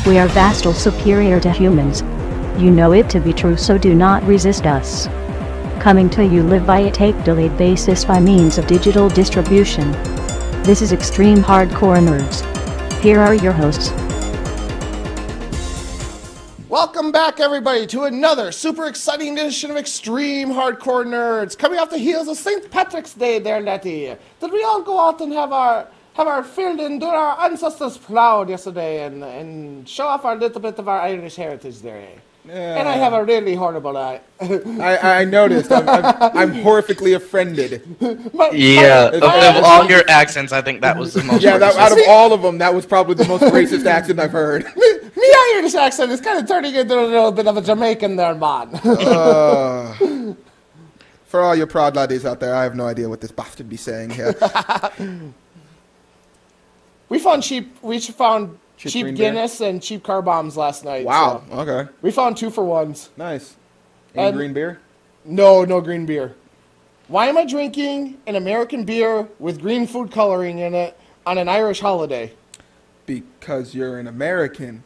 We are vastly superior to humans. You know it to be true, so do not resist us. Coming to you live by a tape-delayed basis by means of digital distribution. This is Extreme Hardcore Nerds. Here are your hosts. Welcome back, everybody, to another super exciting edition of Extreme Hardcore Nerds. Coming off the heels of St. Patrick's Day there, Letty. Did we all go out and have our field and do our ancestors proud yesterday and show off our little bit of our Irish heritage there, eh? Yeah. And I have a really horrible eye. I noticed. I'm horrifically offended. Of all your accents, I think that was the most racist. Out of all of them, that was probably the most racist accent I've heard. Me Irish accent is kind of turning into a little bit of a Jamaican there, man. For all your proud laddies out there, I have no idea what this bastard be saying here. We found cheap Guinness and cheap car bombs last night. Wow, so okay. We found 2-for-1s. Nice. Any green beer? No green beer. Why am I drinking an American beer with green food coloring in it on an Irish holiday? Because you're an American.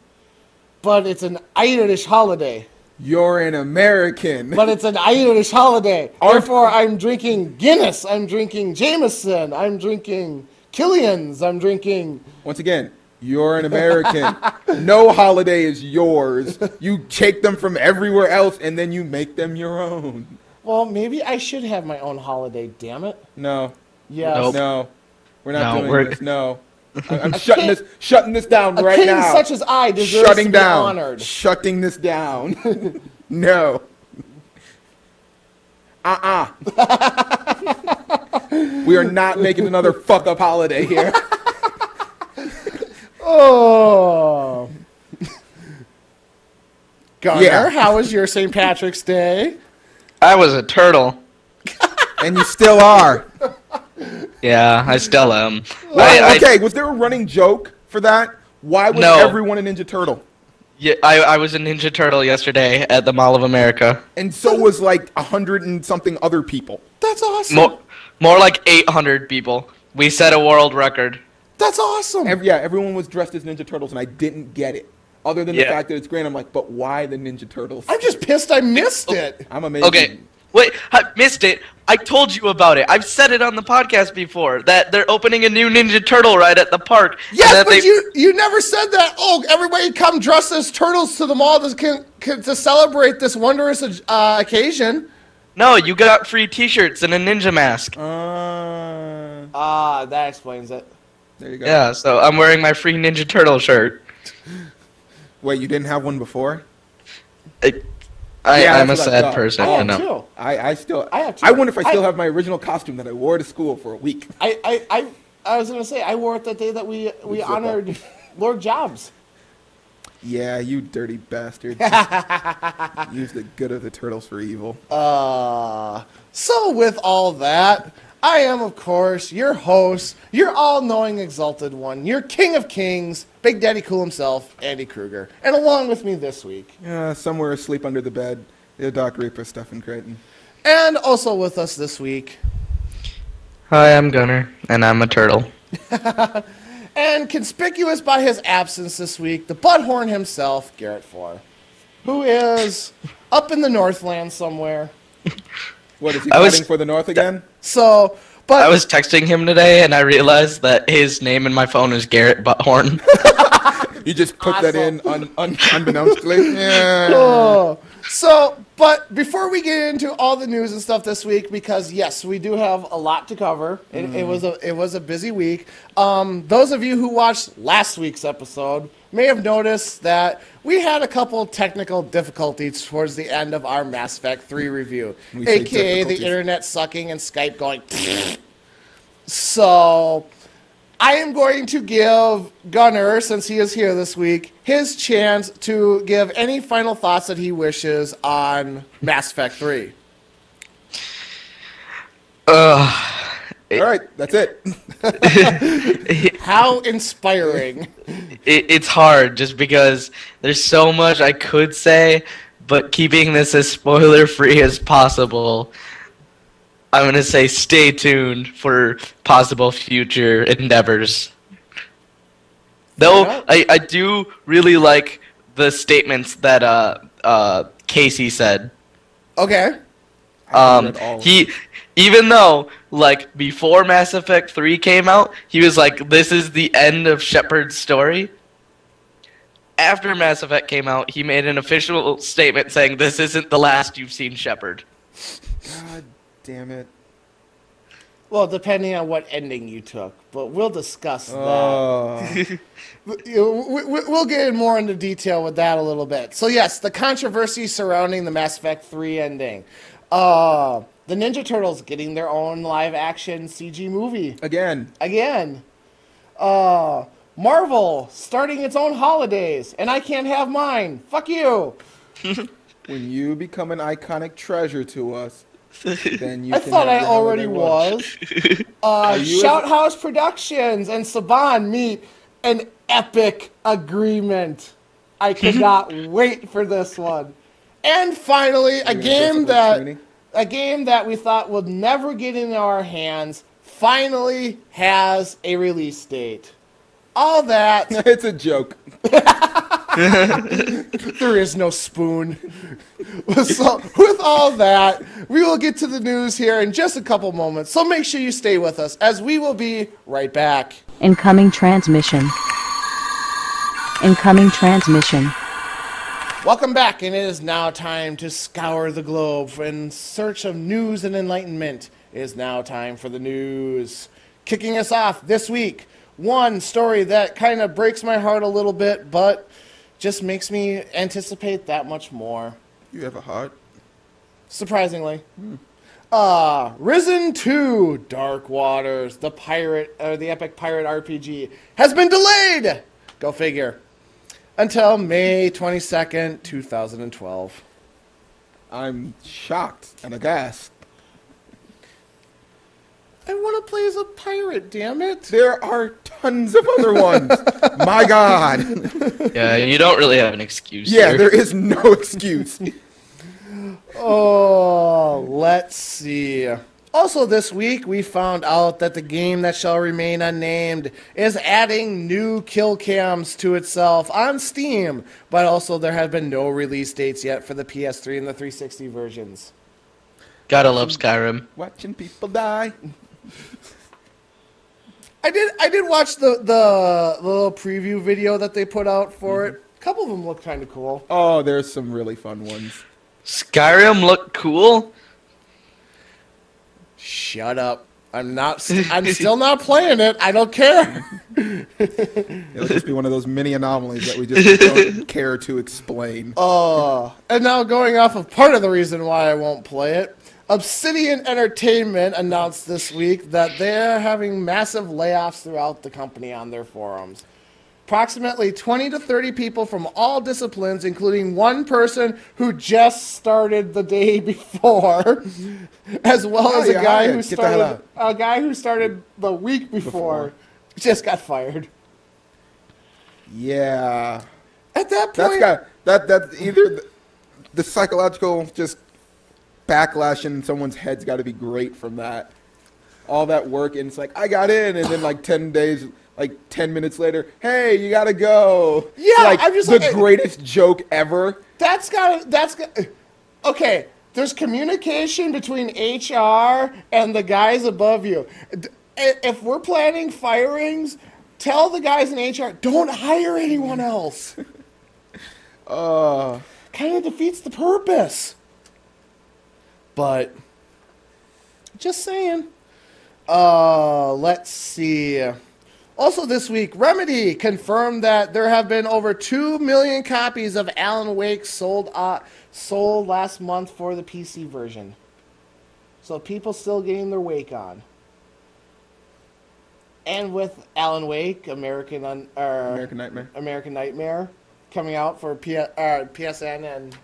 But it's an Irish holiday. You're an American. But it's an Irish holiday. Therefore, I'm drinking Guinness. I'm drinking Jameson. I'm drinking Killian's. I'm drinking... Once again, you're an American. No holiday is yours. You take them from everywhere else, and then you make them your own. Well, maybe I should have my own holiday, damn it. No. Yes. Nope. No. We're not doing this. No. I'm shutting this down right now. A king such as I deserves to be honored. Shutting this down. No. We are not making another fuck-up holiday here. Oh. Gunnar, how was your St. Patrick's Day? I was a turtle. And you still are. Yeah, I still am. Okay, was there a running joke for that? Why was everyone a Ninja Turtle? Yeah, I was a Ninja Turtle yesterday at the Mall of America. And so was like 100 and something other people. That's awesome. More like 800 people. We set a world record. That's awesome. Everyone was dressed as Ninja Turtles, and I didn't get it. Other than the fact that it's great, I'm like, but why the Ninja Turtles? I'm just pissed I missed it. I'm amazing. Okay, wait, I missed it. I told you about it. I've said it on the podcast before, that they're opening a new Ninja Turtle ride at the park. Yes, but you never said that. Oh, everybody come dressed as turtles to the mall to celebrate this wondrous occasion. No, you got free T-shirts and a ninja mask. That explains it. There you go. Yeah, so I'm wearing my free Ninja Turtle shirt. Wait, you didn't have one before? I'm a sad person. I have two. I have two. I wonder if I still have my original costume that I wore to school for a week. I was going to say, I wore it that day that we honored Lord Jobs. Yeah, you dirty bastard. Use the good of the turtles for evil. So with all that, I am, of course, your host, your all-knowing exalted one, your king of kings, Big Daddy Cool himself, Andy Kruger. And along with me this week... somewhere asleep under the bed, the Doc Reaper, Stephen Creighton. And also with us this week... Hi, I'm Gunnar, and I'm a turtle. And conspicuous by his absence this week, the butthorn himself, Garrett Four, who is up in the Northland somewhere. What, is he fighting for the North again? I was texting him today, and I realized that his name in my phone is Garrett Butthorn. You just put that in unbeknownstly? Yeah. But before we get into all the news and stuff this week, because yes, we do have a lot to cover. It was a busy week. Those of you who watched last week's episode may have noticed that we had a couple technical difficulties towards the end of our Mass Effect 3 review, aka the internet sucking and Skype going. So I am going to give Gunnar, since he is here this week, his chance to give any final thoughts that he wishes on Mass Effect 3. All right, that's it. How inspiring. It's hard just because there's so much I could say, but keeping this as spoiler-free as possible, I'm going to say stay tuned for possible future endeavors. Though Yeah. I do really like the statements that Casey said. Okay. I haven't read all of He them. even though like before Mass Effect 3 came out, he was like, this is the end of Shepard's story. After Mass Effect came out, he made an official statement saying this isn't the last you've seen Shepard. God damn it. Well, depending on what ending you took, but we'll discuss that. Oh. We'll get in more into detail with that a little bit. So yes, the controversy surrounding the Mass Effect 3 ending. The Ninja Turtles getting their own live-action CG movie. Again. Marvel starting its own holidays, and I can't have mine. Fuck you. When you become an iconic treasure to us, then you I can thought have I your already holiday watch. was. you Shout as- House Productions and Saban meet an epic agreement. I cannot wait for this one. And finally, a Are you game anticipating that we thought would never get into our hands finally has a release date. All that, It's a joke. there is no spoon. So, with all that, we will get to the news here in just a couple moments. So make sure you stay with us as we will be right back. Incoming transmission. Incoming transmission. Welcome back, and it is now time to scour the globe in search of news and enlightenment. It is now time for the news. Kicking us off this week, one story that kind of breaks my heart a little bit, but just makes me anticipate that much more. You have a heart. Surprisingly. Risen 2 Dark Waters, the epic pirate RPG, has been delayed! Go figure. Until May 22nd, 2012. I'm shocked and aghast. I want to play as a pirate, damn it. There are tons of other ones. My God. Yeah, you don't really have an excuse. Yeah, here. there is no excuse. Oh, let's see. Also this week, we found out that the game that shall remain unnamed is adding new kill cams to itself on Steam, but also there have been no release dates yet for the PS3 and the 360 versions. Gotta love Skyrim. Watching people die. I did watch the little preview video that they put out for it. A couple of them look kind of cool. Oh, there's some really fun ones. Skyrim looked cool. Shut up. I'm still not playing it. I don't care. It'll just be one of those mini anomalies that we just don't care to explain. And now going off of part of the reason why I won't play it, Obsidian Entertainment announced this week that they're having massive layoffs throughout the company on their forums. Approximately 20 to 30 people from all disciplines, including one person who just started the day before, as well as a guy who started the week before, just got fired. Yeah. At that point, That's either the psychological just backlash in someone's head's got to be great from that. All that work, and it's like, I got in, and then like 10 days, like 10 minutes later, hey, you got to go. Yeah, like I'm just the like, greatest joke ever. Okay, there's communication between HR and the guys above you. If we're planning firings, tell the guys in HR, don't hire anyone else. Kind of defeats the purpose. But, just saying. Let's see. Also this week, Remedy confirmed that there have been over 2 million copies of Alan Wake sold last month for the PC version. So people still getting their Wake on. And with Alan Wake, American Nightmare coming out for PSN and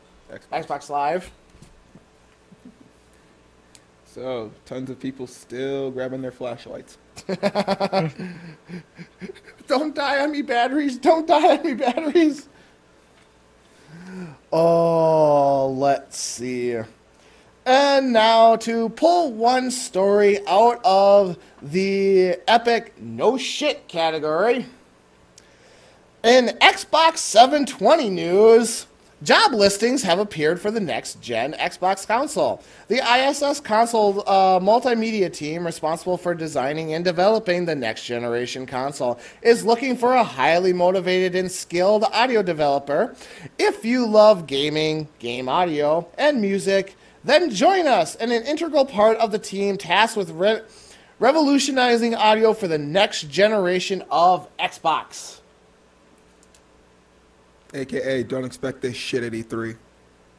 Xbox Live. So, tons of people still grabbing their flashlights. Don't die on me, batteries. Don't die on me, batteries. Oh, let's see. And now to pull one story out of the epic no shit category. In Xbox 720 news, job listings have appeared for the next-gen Xbox console. The ISS console multimedia team responsible for designing and developing the next-generation console is looking for a highly motivated and skilled audio developer. If you love gaming, game audio, and music, then join us in an integral part of the team tasked with revolutionizing audio for the next generation of Xbox. AKA, don't expect this shit at E3.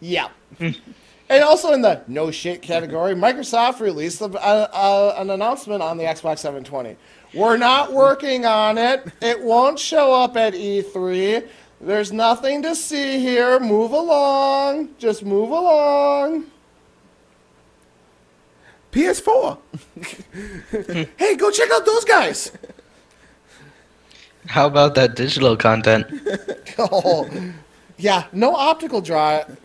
Yeah. And also in the no shit category, Microsoft released an announcement on the Xbox 720. We're not working on it. It won't show up at E3. There's nothing to see here. Move along. Just move along. PS4. Hey, go check out those guys. How about that digital content? Oh, yeah, no optical drive.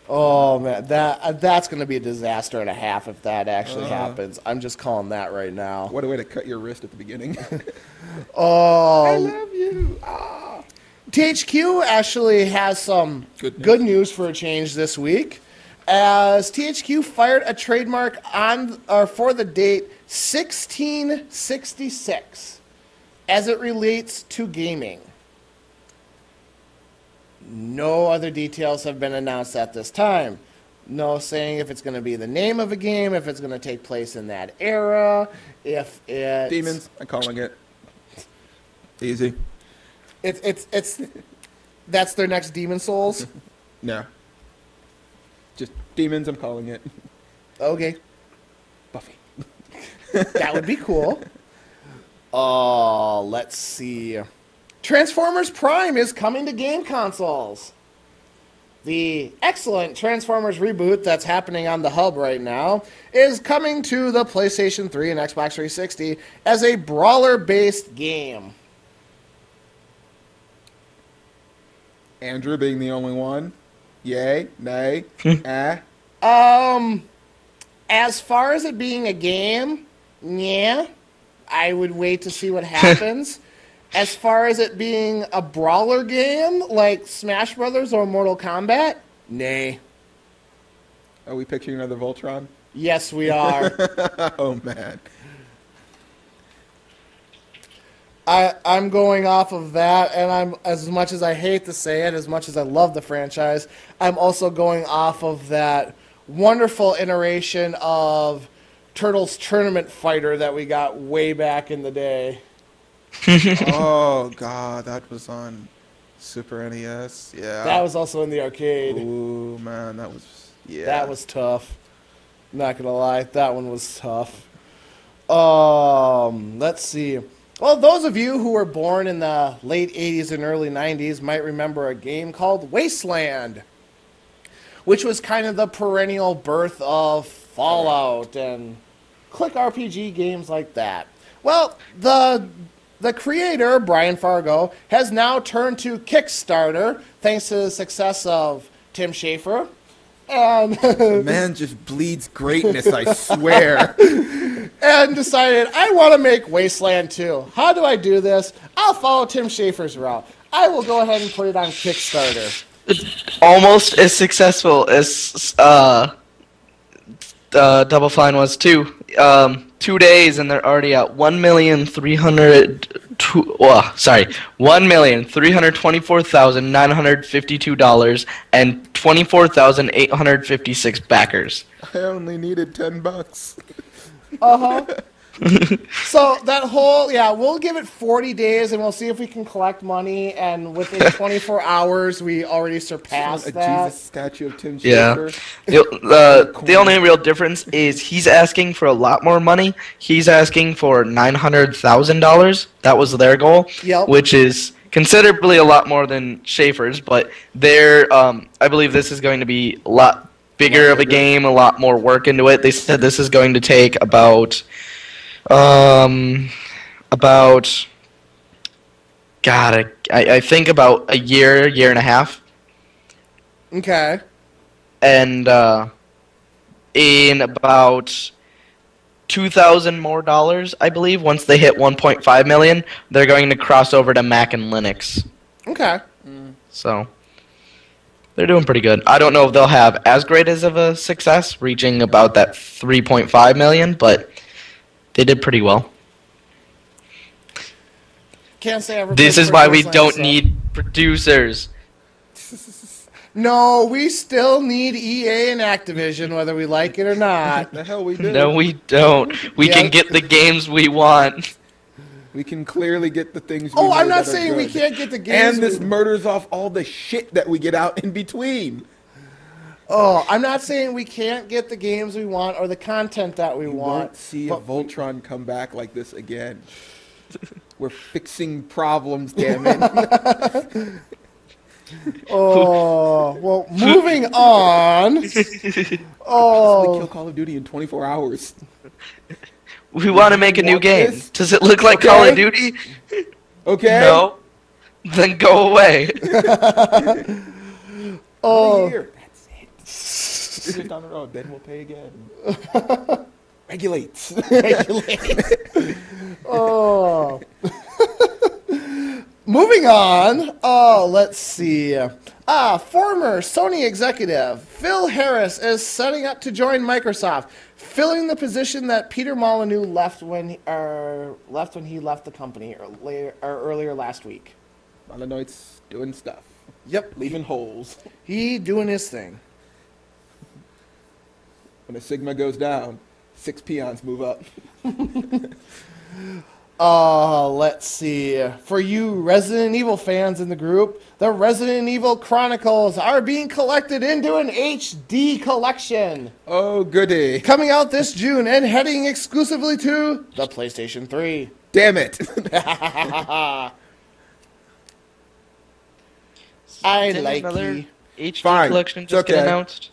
Oh man, that's going to be a disaster and a half if that actually happens. I'm just calling that right now. What a way to cut your wrist at the beginning. Oh, I love you. Ah. THQ actually has some good news for a change this week, as THQ fired a trademark for the date 1666 as it relates to gaming. No other details have been announced at this time. No saying if it's going to be the name of a game, if it's going to take place in that era, if it's... Demons, I'm calling it. Easy. It's that's their next Demon Souls? No. Just demons, I'm calling it. Okay. Buffy. That would be cool. Let's see. Transformers Prime is coming to game consoles. The excellent Transformers reboot that's happening on the hub right now is coming to the PlayStation 3 and Xbox 360 as a brawler-based game. Andrew being the only one. Yay, nay, eh. As far as it being a game, yeah, I would wait to see what happens. As far as it being a brawler game like Smash Brothers or Mortal Kombat, nay. Are we picturing another Voltron? Yes, we are. Oh, man. I'm going off of that, and I'm, as much as I hate to say it, as much as I love the franchise, I'm also going off of that wonderful iteration of Turtles Tournament Fighter that we got way back in the day. Oh, God, that was on Super NES. Yeah. That was also in the arcade. Ooh, man, that was, yeah. That was tough. Not gonna lie, that one was tough. Let's see. Well, those of you who were born in the late 80s and early 90s might remember a game called Wasteland, which was kind of the perennial birth of Fallout and click RPG games like that. Well, the creator, Brian Fargo, has now turned to Kickstarter thanks to the success of Tim Schafer. And The man just bleeds greatness, I swear. and decided, I want to make Wasteland 2. How do I do this? I'll follow Tim Schafer's route. I will go ahead and put it on Kickstarter. It's almost as successful as Double Fine was too. 2 days and they're already at $1,324,952 and 24,856 backers. I only needed $10. Uh-huh. So that whole, we'll give it 40 days and we'll see if we can collect money, and within 24 hours we already surpassed A that. Jesus statue of Tim Yeah. Schafer. The only real difference is he's asking for a lot more money. He's asking for $900,000. That was their goal, Yep. which is considerably a lot more than Schaefer's, but I believe this is going to be a lot bigger of a game, a lot more work into it. They said this is going to take about I think about a year and a half. Okay. And in about $2,000 more, I believe. Once they hit 1.5 million, they're going to cross over to Mac and Linux. Okay. So they're doing pretty good. I don't know if they'll have as great as of a success, reaching about that 3.5 million, but they did pretty well. Can't say I ever. This played is why we Wastelands, don't so- need producers. No, we still need EA and Activision, whether we like it or not. The hell we do. No, we don't. We Yeah. can get the games we want. We can clearly get the things. Oh, we I'm know not that are saying we good. can't get the games. And this murders off all the shit that we get out in between. Oh, I'm not saying we can't get the games we want or the content that we You want. won't see but- Voltron come back like this again. We're fixing problems, damn it. Oh, well, moving on. We Oh, kill Call of Duty in 24 hours. We want to make a new Want game. this? Does it look like Okay. Call of Duty? Okay? No. Then go away. oh, Here. That's it. 2 years down the road, then we'll pay again. Regulates. oh. Moving on. Oh, let's see. Former Sony executive Phil Harris is setting up to join Microsoft, filling the position that Peter Molyneux left when he left the company earlier last week. Molyneux's doing stuff. Yep, Leaving holes. he doing his thing. When a Sigma goes down, 6 peons move up. Let's see. For you Resident Evil fans in the group, the Resident Evil Chronicles are being collected into an HD collection. Oh, goody. Coming out this June and heading exclusively to the PlayStation 3. Damn it. I Didn't like another you. HD Fine. collection It's just get okay. announced?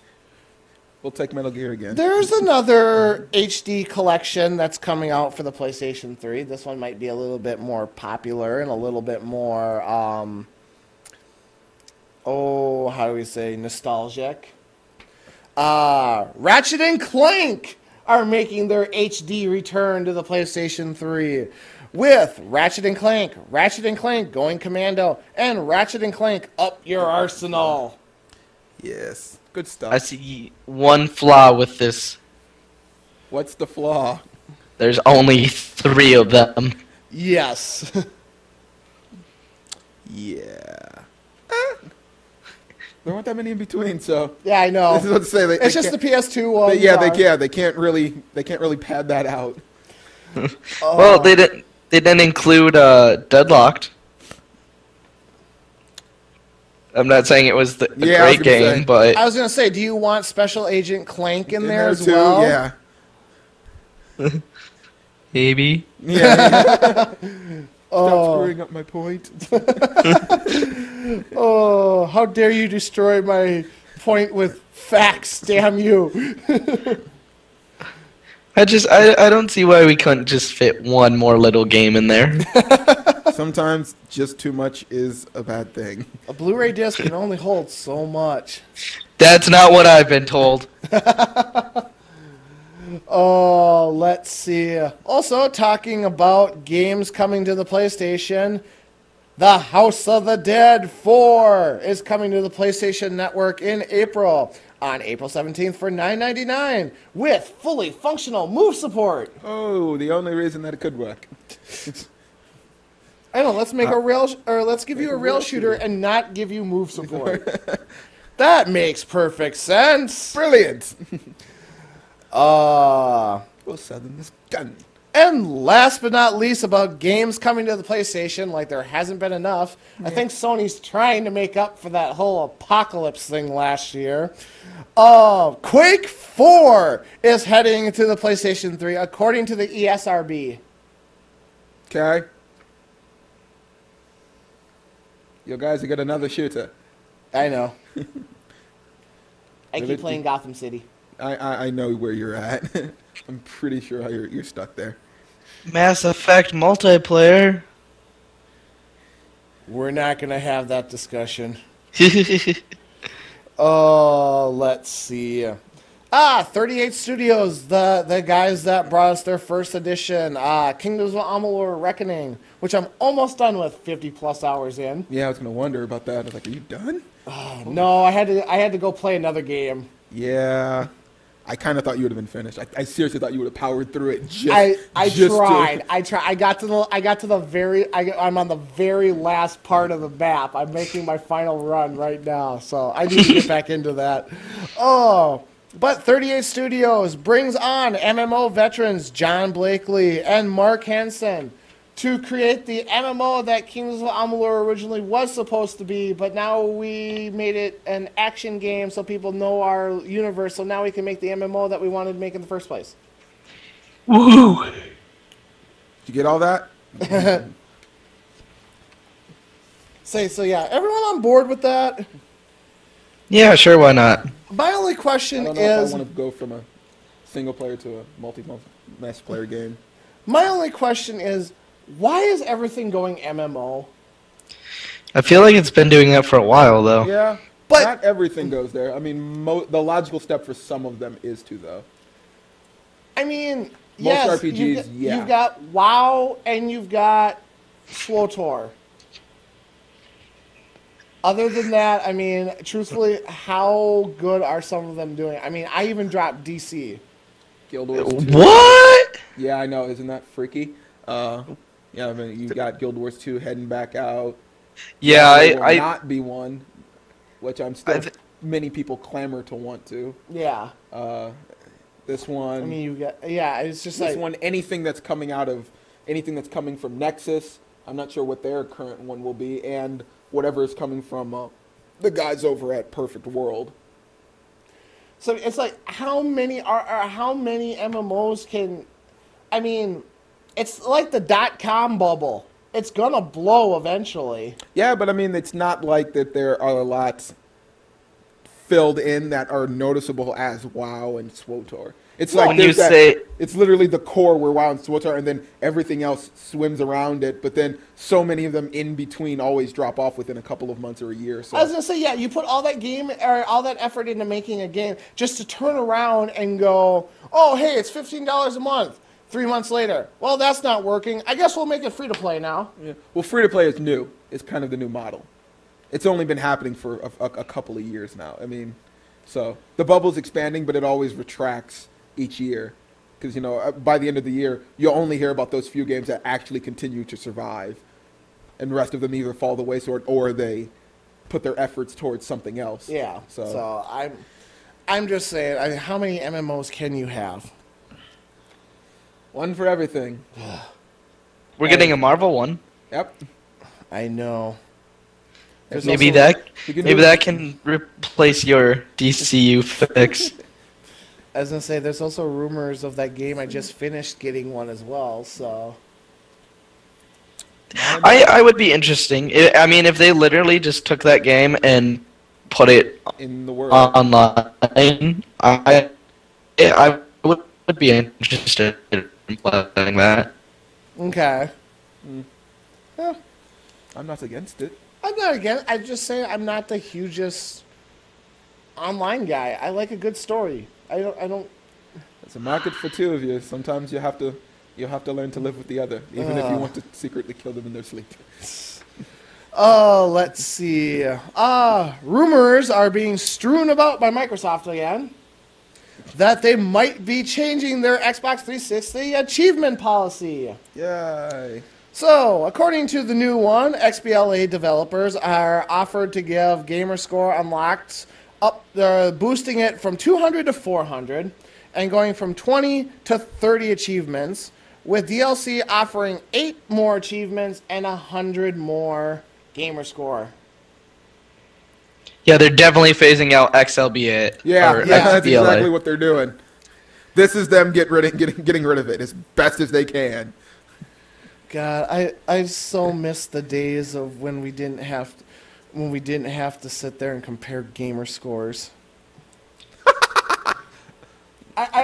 We'll take Metal Gear again. There's another HD collection that's coming out for the PlayStation 3. This one might be a little bit more popular and a little bit more, how do we say, nostalgic. Ratchet and Clank are making their HD return to the PlayStation 3 with Ratchet and Clank Going Commando, and Ratchet and Clank Up Your Arsenal. Yes. Good stuff. I see one flaw with this. What's the flaw? There's only 3 of them. Yes. Yeah. There weren't that many in between, so Yeah, I know. this is what to say. It's just the PS2 one. They can't really pad that out. Well, they didn't include Deadlocked. I'm not saying it was a Yeah, I was great gonna game, say. but I was gonna say, do you want Special Agent Clank in there as too, well? Yeah. maybe. Yeah. Stop screwing up my point. Oh, how dare you destroy my point with facts? Damn you! I don't see why we couldn't just fit one more little game in there. Sometimes just too much is a bad thing. A Blu-ray disc can only hold so much. That's not what I've been told. Oh, let's see. Also, talking about games coming to the PlayStation, The House of the Dead 4 is coming to the PlayStation Network in April, on April 17th for $9.99, with fully functional move support. Oh, the only reason that it could work. I know, let's make let's give you a rail shooter and not give you move support. That makes perfect sense. Brilliant. Uh, We'll sell them this gun. And last but not least, about games coming to the PlayStation, like there hasn't been enough. I think Sony's trying to make up for that whole Apocalypse thing last year. Quake 4 is heading to the PlayStation 3, according to the ESRB. Okay. You guys have got another shooter. I know. I Really? keep playing Gotham City. I know where you're at. I'm pretty sure you're stuck there. Mass Effect multiplayer. We're not going to have that discussion. Let's see. 38 Studios, the guys that brought us their first edition, Kingdoms of Amalur Reckoning, which I'm almost done with 50 plus hours in. Yeah, I was gonna wonder about that. I was like, are you done? No, I had to go play another game. Yeah. I kind of thought you would have been finished. I seriously thought you would have powered through it. I tried. I got to the very. I'm on the very last part of the map. I'm making my final run right now, so I need to get back into that. Oh, but 38 Studios brings on MMO veterans John Blakely and Mark Hansen to create the MMO that Kingdoms of Amalur originally was supposed to be, but now we made it an action game so people know our universe, so now we can make the MMO that we wanted to make in the first place. Woo! Did you get all that? So yeah, everyone on board with that? Yeah, sure, why not? My only I question don't know if is... I want to go from a single player to a multi-player game. My only question is, why is everything going MMO? I feel like it's been doing that for a while, though. Yeah, But- not everything goes there. I mean, the logical step for some of them is to, though. I mean, Most yes, RPGs, yeah. you've got WoW and you've got SWTOR. Other than that, I mean, truthfully, how good are some of them doing? I mean, I even dropped DC. Guild Wars 2. What? Yeah, I know. Isn't that freaky? Yeah, I mean, you got Guild Wars 2 heading back out. Yeah, Diablo will I not be one, which I'm still. Many people clamor to want to. Yeah. This one. I mean, you got, yeah, it's just this like, one. Anything that's coming from Nexus. I'm not sure what their current one will be, and whatever is coming from the guys over at Perfect World. so it's like, how many MMOs can, I mean, it's like the .com bubble. It's gonna blow eventually. Yeah, but I mean, it's not like that there are a lot filled in that are noticeable as WoW and SWTOR. It's Well, like when you there's that, say- it's literally the core where WoW and SWTOR, and then everything else swims around it. But then so many of them in between always drop off within a couple of months or a year. So I was gonna say, yeah, you put all that game or all that effort into making a game just to turn around and go, oh, hey, it's $15 a month. 3 months later, well, that's not working. I guess we'll make it free to play now. yeah. Well, free to play is new. It's kind of the new model. It's only been happening for a couple of years now. I mean, so the bubble's expanding, but it always retracts each year. Because, by the end of the year, you'll only hear about those few games that actually continue to survive. And the rest of them either fall the wayside or they put their efforts towards something else. Yeah. So, So I'm just saying, I mean, how many MMOs can you have? one for everything. We're getting a Marvel one. Yep. I know. There's Maybe also- that You can maybe do- that can replace your DCU fix. I was gonna say, there's also rumors of that game I just finished getting one as well. So I would be interesting. I mean, if they literally just took that game and put it In the world. online, I would be interested in playing that. okay. I'm not against it. I'm not against. I just say I'm not the hugest online guy. I like a good story. I don't. It's a market for two of you. Sometimes you have to learn to live with the other, even if you want to secretly kill them in their sleep. Oh, let's see. Rumors are being strewn about by Microsoft again that they might be changing their Xbox 360 achievement policy. Yay. So, according to the new one, XBLA developers are offered to give gamer score unlocked up, boosting it from 200 to 400 and going from 20 to 30 achievements, with DLC offering 8 more achievements and 100 more gamer score. Yeah, they're definitely phasing out XLBA. Yeah, or that's XBLA. exactly what they're doing. This is them getting rid of it as best as they can. God, I so miss the days of when we didn't have to sit there and compare gamer scores.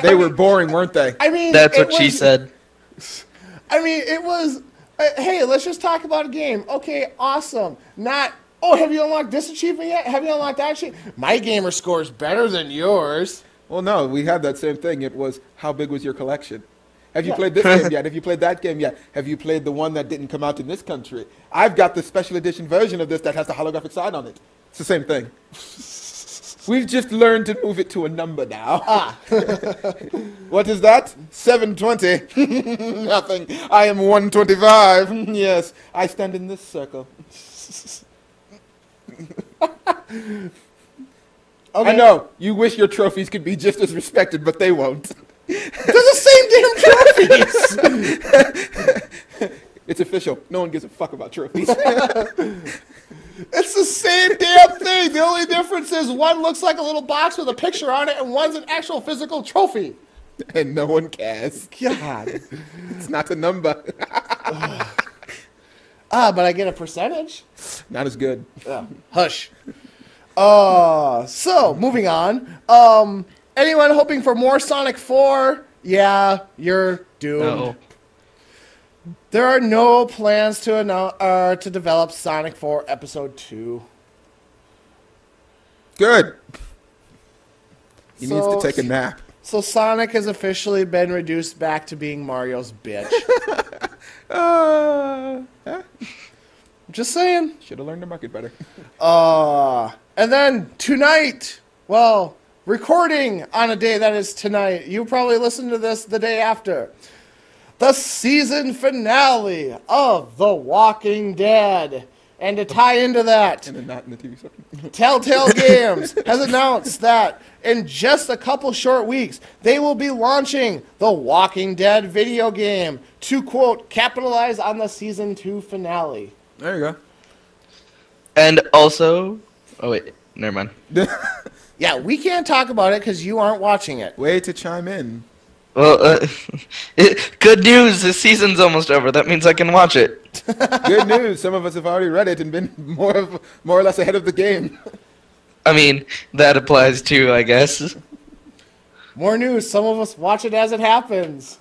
They were boring, weren't they? I mean, That's it what she was- said. I mean, it was, hey, let's just talk about a game. Okay, awesome. Not, oh, have you unlocked this achievement yet? Have you unlocked that achievement? My gamer score is better than yours. Well, no, we had that same thing. It was, how big was your collection? Have you Yeah. played this game yet? Have you played that game yet? Have you played the one that didn't come out in this country? I've got the special edition version of this that has the holographic sign on it. It's the same thing. We've just learned to move it to a number now. What is that? 720. Nothing. I am 125. Yes, I stand in this circle. Okay. I know, you wish your trophies could be just as respected, but they won't. They're the same damn trophies. It's official. No one gives a fuck about trophies. It's the same damn thing. The only difference is one looks like a little box with a picture on it, and one's an actual physical trophy. And no one cares. God. It's not a number. But I get a percentage. Not as good. Hush. So moving on. Anyone hoping for more Sonic 4? Yeah, you're doomed. No. There are no plans to develop Sonic 4 Episode 2. Good. He needs So- to take a nap. So Sonic has officially been reduced back to being Mario's bitch. Just saying. Should have learned to market better. And then tonight, well, recording on a day that is tonight, you probably listen to this the day after, the season finale of The Walking Dead. And to tie into that, And then not in the TV section. Telltale Games has announced that in just a couple short weeks, they will be launching The Walking Dead video game to, quote, capitalize on the season 2 finale. There you And also, oh wait, never mind. go. Yeah, we can't talk about it because you aren't watching it. Way to chime in. Well, good news. This season's almost over. That means I can watch it. Good news. Some of us have already read it and been more or less ahead of the game. I mean, that applies too, I guess. More news. Some of us watch it as it happens.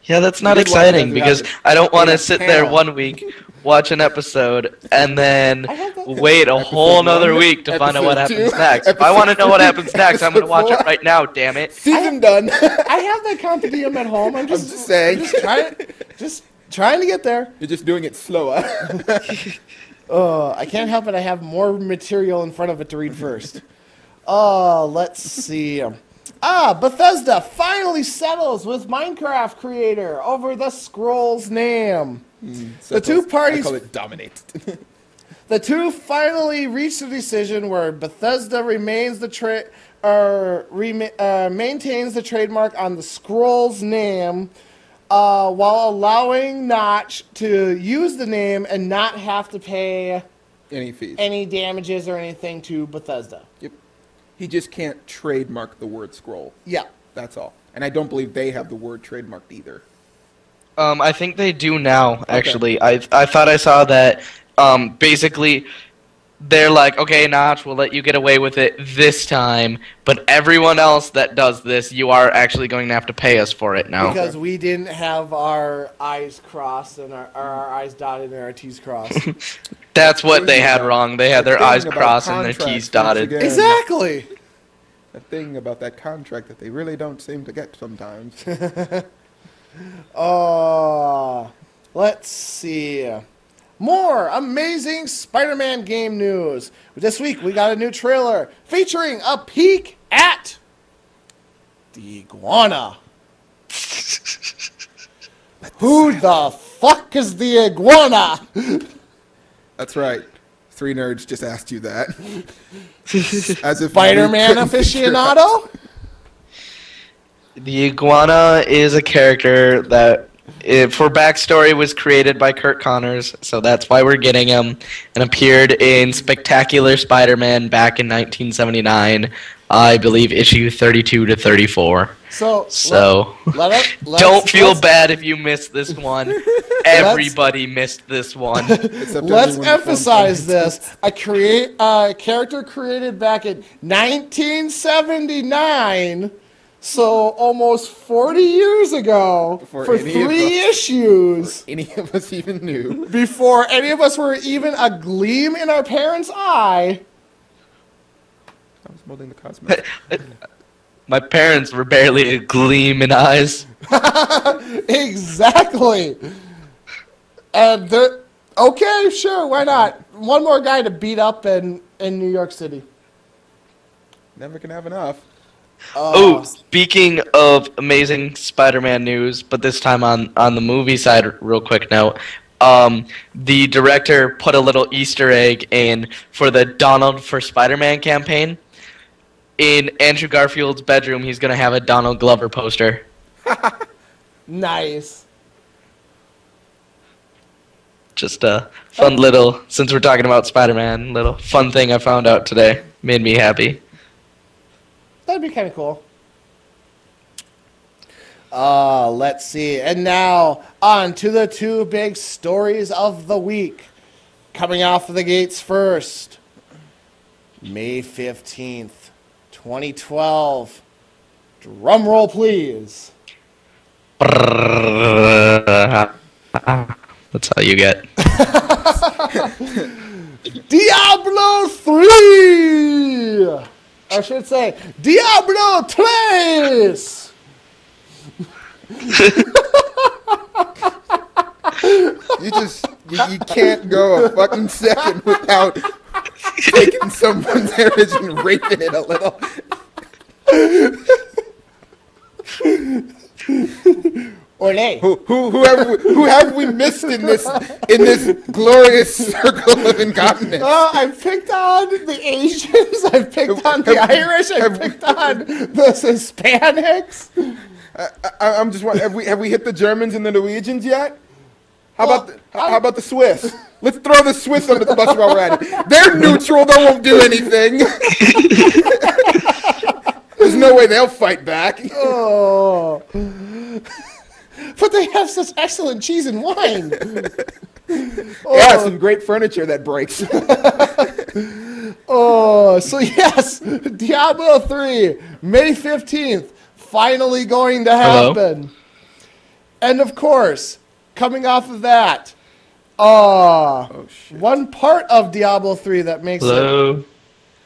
Yeah, that's not did watch it exciting as it because happened. I don't want Yeah, to sit there yeah. 1 week, watch an episode, and then I have that- wait a whole Episode nother one, week to find out what episode happens two, next. If I want to know what happens next, I'm going to watch episode it right now, damn it. Season done. I have that Carpe Diem at home. I'm just saying. just trying to get there. You're just doing it slower. I can't help it. I have more material in front of it to read first. Let's see. Bethesda finally settles with Minecraft creator over the scroll's name. The two parties- I call it dominate. The two finally reached a decision where Bethesda remains the maintains the trademark on the scroll's name, while allowing Notch to use the name and not have to pay Any fees. any damages or anything to Bethesda. Yep. He just can't trademark the word scroll. Yeah. That's all. And I don't believe they have the word trademarked either. I think they do now, actually. I thought I saw that, basically, they're like, okay, Notch, we'll let you get away with it this time, but everyone else that does this, you are actually going to have to pay us for it now. Because we didn't have our I's crossed and our I's dotted and our T's crossed. That's what they had wrong. They had their The thing I's about crossed and their contracts, T's dotted. once again, Exactly. The thing about that contract that they really don't seem to get sometimes. Let's see. More amazing Spider-Man game news. This week we got a new trailer featuring a peek at the iguana. Who the fuck is the iguana? That's right. Three nerds just asked you that. As if Spider-Man you couldn't figure out. aficionado? The iguana is a character that, for backstory, was created by Kurt Connors, so that's why we're getting him, and appeared in Spectacular Spider-Man back in 1979, I believe issue 32 to 34. So Don't feel bad if you missed this one. Everybody missed this one. Except Let's everyone emphasize this. A character created back in 1979, so almost 40 years ago, Before for any of 3 us- issues, Any of us even knew. before any of us were even a gleam in our parents' eye. I was molding the cosmetics. My parents were barely a gleam in eyes. Exactly. And they're okay, sure, why not? One more guy to beat up in New York City. Never can have enough. Speaking of amazing Spider-Man news, but this time on the movie side, real quick note. The director put a little Easter egg in for the Donald for Spider-Man campaign. In Andrew Garfield's bedroom, he's going to have a Donald Glover poster. Nice. Just a fun little, since we're talking about Spider-Man, little fun thing I found out today. Made me happy. That'd be kind of cool. Let's see. And now, on to the two big stories of the week. Coming off of the gates first. May 15th, 2012. Drum roll, please. That's all you get. Diablo 3! I should say, Diablo 3! You can't go a fucking second without taking someone's heritage and raping it a little. Ole. Who have we missed in this glorious circle of incompetence? I picked on the Asians, I picked on the Irish, I picked on the Hispanics. I'm just wondering, have we hit the Germans and the Norwegians yet? How about the Swiss? Let's throw the Swiss under the bus while we're at it. They're neutral, they won't do anything. There's no way they'll fight back. Oh. But they have such excellent cheese and wine. Yeah, some great furniture that breaks. So yes, Diablo 3, May 15th, finally going to happen. Hello? And of course, coming off of that, one part of Diablo 3 that makes it...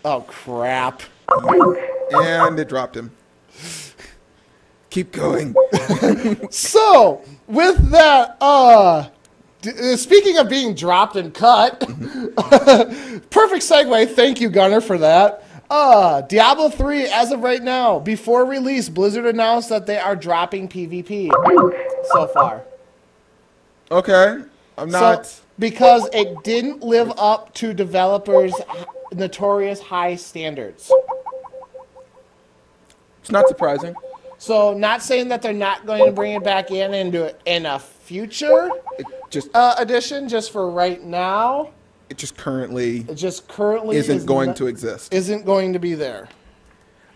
Oh, crap. And it dropped him. Keep going. So, with that, speaking of being dropped and cut, perfect segue. Thank you, Gunnar, for that. Diablo 3, as of right now, before release, Blizzard announced that they are dropping PvP so far. Okay. I'm not... because it didn't live up to developers' notorious high standards. It's not surprising. So, not saying that they're not going to bring it back in a future edition, just for right now. It just currently isn't going to exist. Isn't going to be there.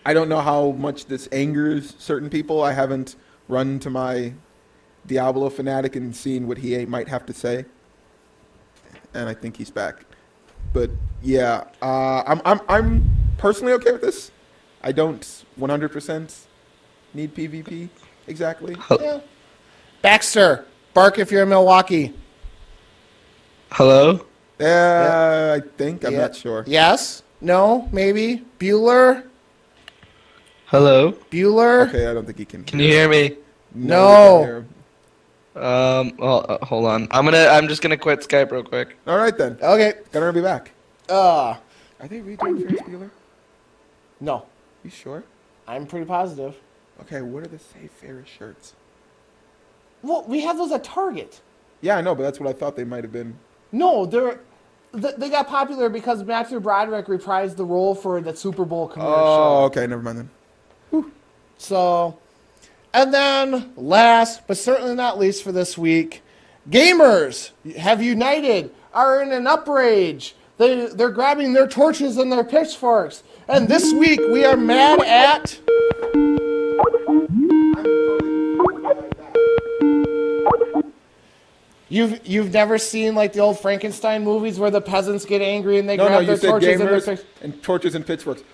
I don't know how much this angers certain people. I haven't run to my Diablo fanatic and seen what he might have to say. And I think he's back. But yeah, I'm personally okay with this. I don't 100% need PvP exactly. Yeah. Baxter, bark if you're in Milwaukee. Hello? I think. I'm not sure. Yes? No? Maybe? Bueller? Hello? Bueller? Okay, I don't think he can. Can you hear me? No. Hold on. I'm just gonna quit Skype real quick. All right then. Okay. Gonna be back. Are they redoing Ferris Bueller? No. You sure? I'm pretty positive. Okay, what are the Save Ferris shirts? Well, we have those at Target. Yeah, I know, but that's what I thought they might have been. No, they got popular because Matthew Broderick reprised the role for the Super Bowl commercial. Oh, okay, never mind then. Whew. So, and then last, but certainly not least for this week, gamers have united, are in an uprage. They're grabbing their torches and their pitchforks. And this week we are mad at... You've never seen like the old Frankenstein movies where the peasants get angry and they grab their torches and their pitchforks? And torches and pitchforks.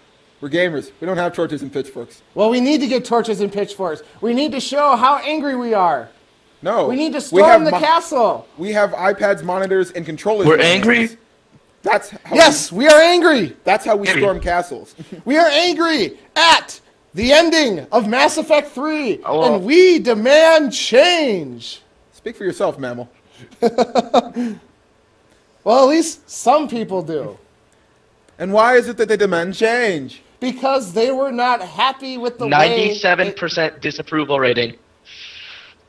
We're gamers. We don't have torches and pitchforks. Well, we need to get torches and pitchforks. We need to show how angry we are. No. We need to storm the castle. We have iPads, monitors, and controllers. We're angry? Yes, we are angry. That's how we storm castles. We are angry at the ending of Mass Effect 3, Oh. and we demand change. Speak for yourself, Mammal. Well, at least some people do. And why is it that they demand change? Because they were not happy with the way... 97% disapproval rating.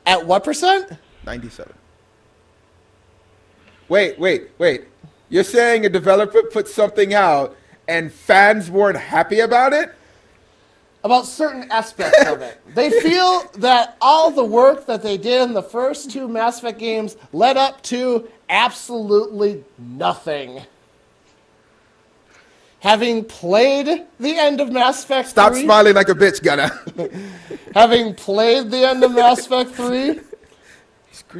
At what percent? 97. Wait. You're saying a developer put something out and fans weren't happy about it? About certain aspects of it. They feel that all the work that they did in the first 2 Mass Effect games led up to absolutely nothing. Having played the end of Mass Effect 3... Stop smiling like a bitch, Gunna. Having played the end of Mass Effect 3,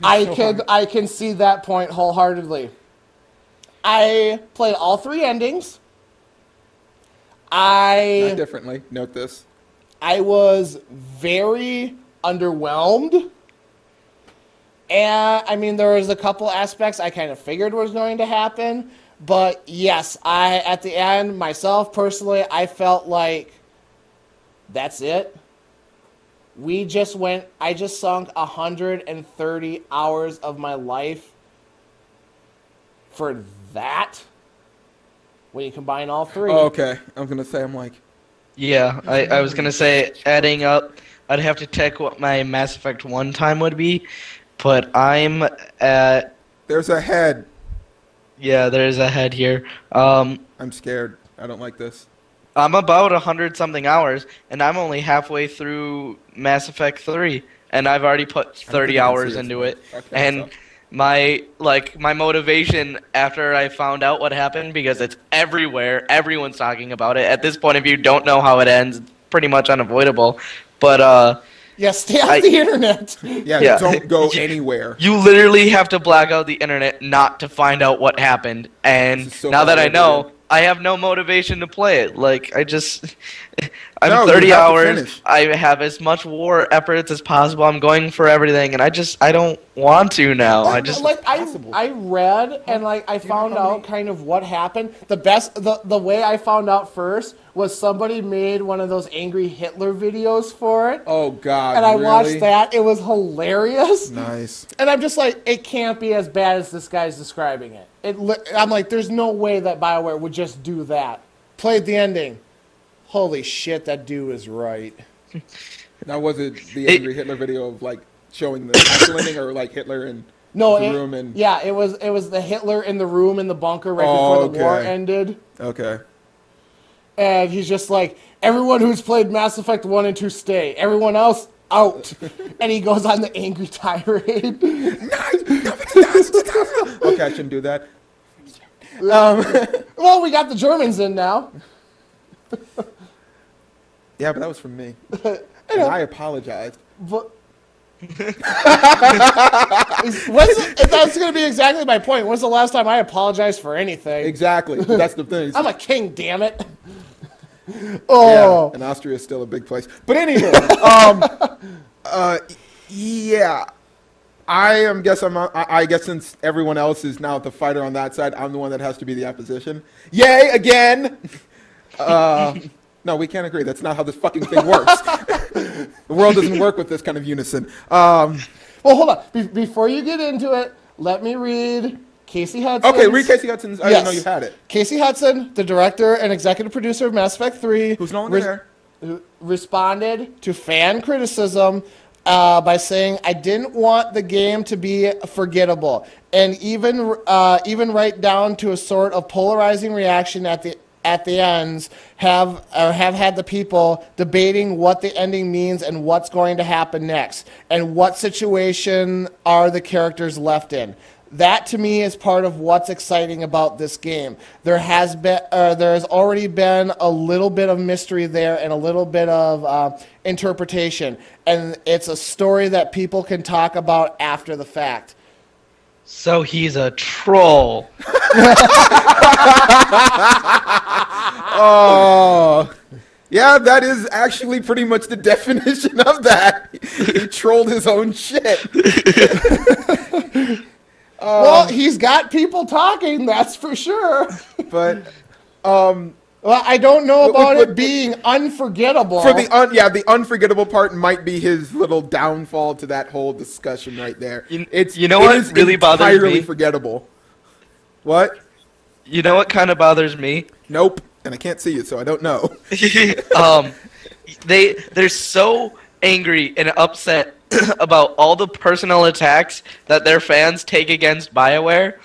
I can see that point wholeheartedly. I played all 3 endings. Not differently. Note this. I was very underwhelmed. And, I mean, there was a couple aspects I kind of figured was going to happen. But, yes, at the end, myself, personally, I felt like that's it. I just sunk 130 hours of my life for that. When you combine all 3. Oh, okay. I was going to say, I'm like... Yeah, I was gonna say, adding up, I'd have to check what my Mass Effect 1 time would be, but I'm at... There's a head. Yeah, there's a head here. I'm scared. I don't like this. I'm about 100-something hours, and I'm only halfway through Mass Effect 3, and I've already put 30 hours into it. Okay, And my motivation after I found out what happened, because it's everywhere, everyone's talking about it. At this point, if you don't know how it ends, it's pretty much unavoidable. But yeah, stay off the internet. Yeah, don't go anywhere. You literally have to black out the internet not to find out what happened. And So now that I know, complicated. I have no motivation to play it. Like, I'm No, you 30 have to hours. finish. I have as much war efforts as possible. I'm going for everything, and I don't want to now. I read and I found out kind of what happened. The way I found out first was somebody made one of those angry Hitler videos for it. Oh, God, and I really? watched that. It was hilarious. Nice. And I'm just like, it can't be as bad as this guy's describing it. I'm like, there's no way that BioWare would just do that. Played the ending. Holy shit, that dude is right. Now, was it the angry Hitler video of, like, showing the actual ending, or, like, Hitler in the room? And... Yeah, it was the Hitler in the room in the bunker right before the war ended. Okay. And he's just like, everyone who's played Mass Effect 1 and 2 stay. Everyone else, out. And he goes on the angry tirade. Okay, I shouldn't do that. Well, we got the Germans in now. Yeah, but that was from me. And I apologized. But that's going to be exactly my point. When's the last time I apologized for anything? Exactly. But that's the thing. I'm a king, damn it. Oh. Yeah, and Austria is still a big place. But anyway, yeah. I guess since everyone else is now the fighter on that side, I'm the one that has to be the opposition. Yay, again! No, we can't agree. That's not how this fucking thing works. The world doesn't work with this kind of unison. Well, hold on. Before you get into it, let me read Casey Hudson. Okay, read Casey Hudson's. I didn't know you had it. Casey Hudson, the director and executive producer of Mass Effect 3. Who's no longer there. Who responded to fan criticism by saying, I didn't want the game to be forgettable. And even right down to a sort of polarizing reaction at the ends have had the people debating what the ending means and what's going to happen next and what situation are the characters left in. That to me is part of what's exciting about this game. There has already been a little bit of mystery there and a little bit of interpretation, and it's a story that people can talk about after the fact. So he's a troll. Oh, yeah, that is actually pretty much the definition of that. He trolled his own shit. Well, he's got people talking, that's for sure. But Well, I don't know about Look, it being unforgettable. For the unforgettable part might be his little downfall to that whole discussion right there. You It know what is really bothers entirely me? forgettable. What? You know what kind of bothers me? Nope. And I can't see you, so I don't know. They're so angry and upset about all the personal attacks that their fans take against BioWare.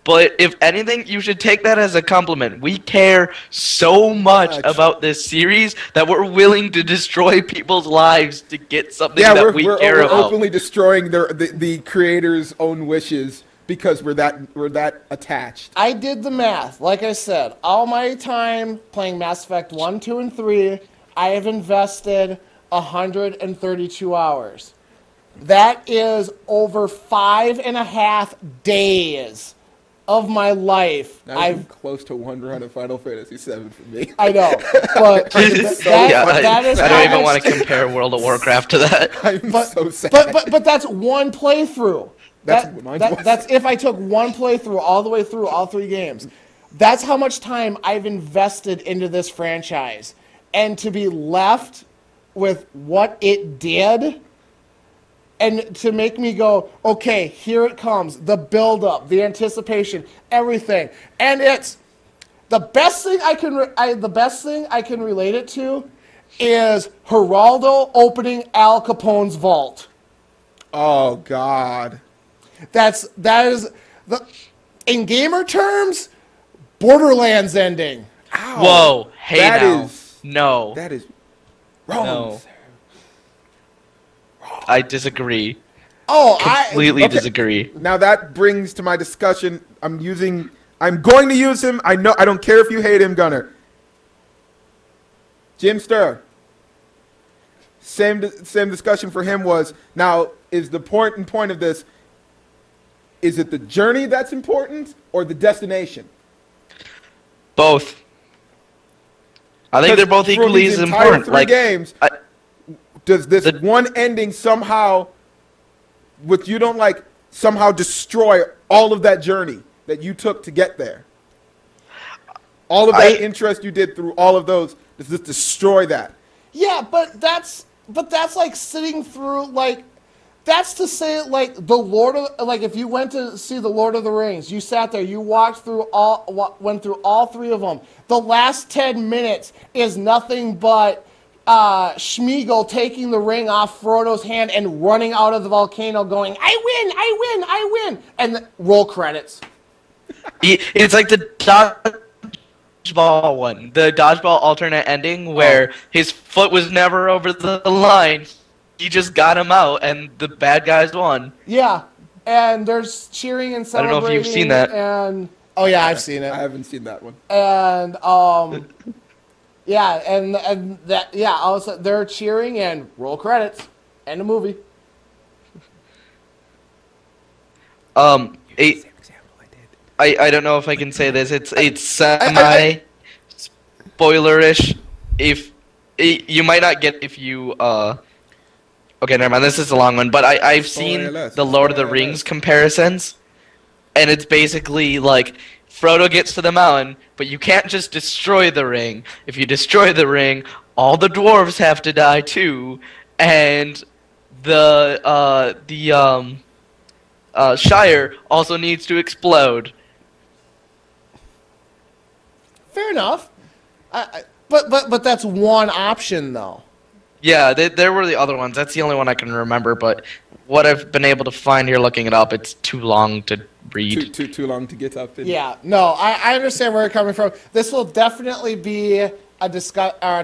But if anything, you should take that as a compliment. We care so much about this series that we're willing to destroy people's lives to get something that we care about. We're openly destroying the creator's own wishes because we're that attached. I did the math. Like I said, all my time playing Mass Effect 1, 2, and 3, I have invested 132 hours. That is over 5.5 days of my life. I'm close to one run of Final Fantasy VII for me. I know, but I don't even want to compare World of Warcraft to that. I'm so sad. But that's one playthrough. Mine's That's if I took one playthrough all the way through all 3 games. That's how much time I've invested into this franchise. And to be left with what it did, and to make me go, okay, here it comes, the build-up, the anticipation, everything. And it's the best thing I can relate it to is Geraldo opening Al Capone's vault. Oh God. That is in gamer terms, Borderlands ending. Ow. Whoa, hey That now. is- No, That is wrong. No. I disagree. Oh, Completely disagree. Now that brings to my discussion. I'm going to use him. I know. I don't care if you hate him, Gunner. Jim Sturr. Same discussion for him was, now is the point of this, is it the journey that's important or the destination? Both. I think they're both equally as important. Three games, does this one ending somehow, with you don't like, somehow destroy all of that journey that you took to get there? All of that interest you did through all of those, does this destroy that? yeah, but that's like sitting through, like, that's to say, like, if you went to see the Lord of the Rings, you sat there, you went through all 3 of them. The last 10 minutes is nothing but Schmeagol taking the ring off Frodo's hand and running out of the volcano going, I win, and roll credits. It's like the dodgeball one, the dodgeball alternate ending where his foot was never over the line. He just got him out, and the bad guys won. Yeah, and there's cheering and celebrating. I don't know if you've seen that. And oh yeah, I've seen it. I haven't seen that one. And yeah, and that, yeah, all of a sudden they're cheering and roll credits, end the movie. I don't know if I can say this. It's semi spoilerish. If you might not get if you okay, never mind. This is a long one, but I've seen the Lord of the Rings comparisons, and it's basically like Frodo gets to the mountain, but you can't just destroy the ring. If you destroy the ring, all the dwarves have to die too, and the Shire also needs to explode. Fair enough. But that's one option though. Yeah, there were the other ones. That's the only one I can remember. But what I've been able to find here, looking it up, it's too long to read. Too long to get up. Yeah, no, I understand where you're coming from. This will definitely be a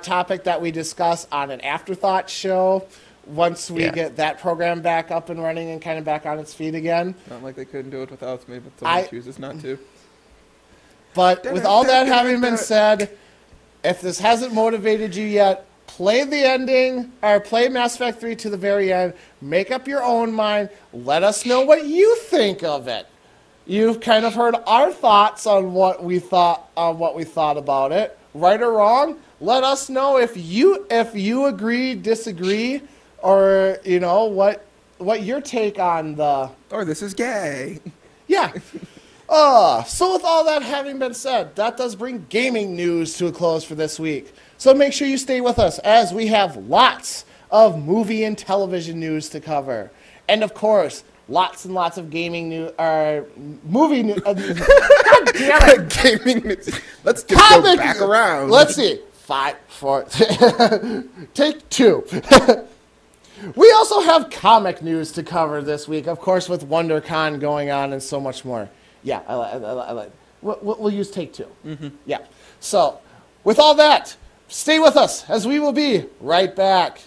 topic that we discuss on an afterthought show once we get that program back up and running and kind of back on its feet again. Not like they couldn't do it without me, but someone chooses not to. But with all that having been said, if this hasn't motivated you yet, play the ending, or play Mass Effect 3 to the very end. Make up your own mind. Let us know what you think of it. You've kind of heard our thoughts on what we thought about it. Right or wrong, let us know if you agree, disagree, or you know what your take on the. Or this is gay. Yeah. So with all that having been said, that does bring gaming news to a close for this week. So make sure you stay with us as we have lots of movie and television news to cover. And of course, lots and lots of gaming news, movie news. God damn it. Gaming news. Let's just go back around. Let's see. 5, 4, take 2. We also have comic news to cover this week, of course, with WonderCon going on and so much more. Yeah, I like. We'll use take 2. Mm-hmm. Yeah. So, with all that, stay with us as we will be right back.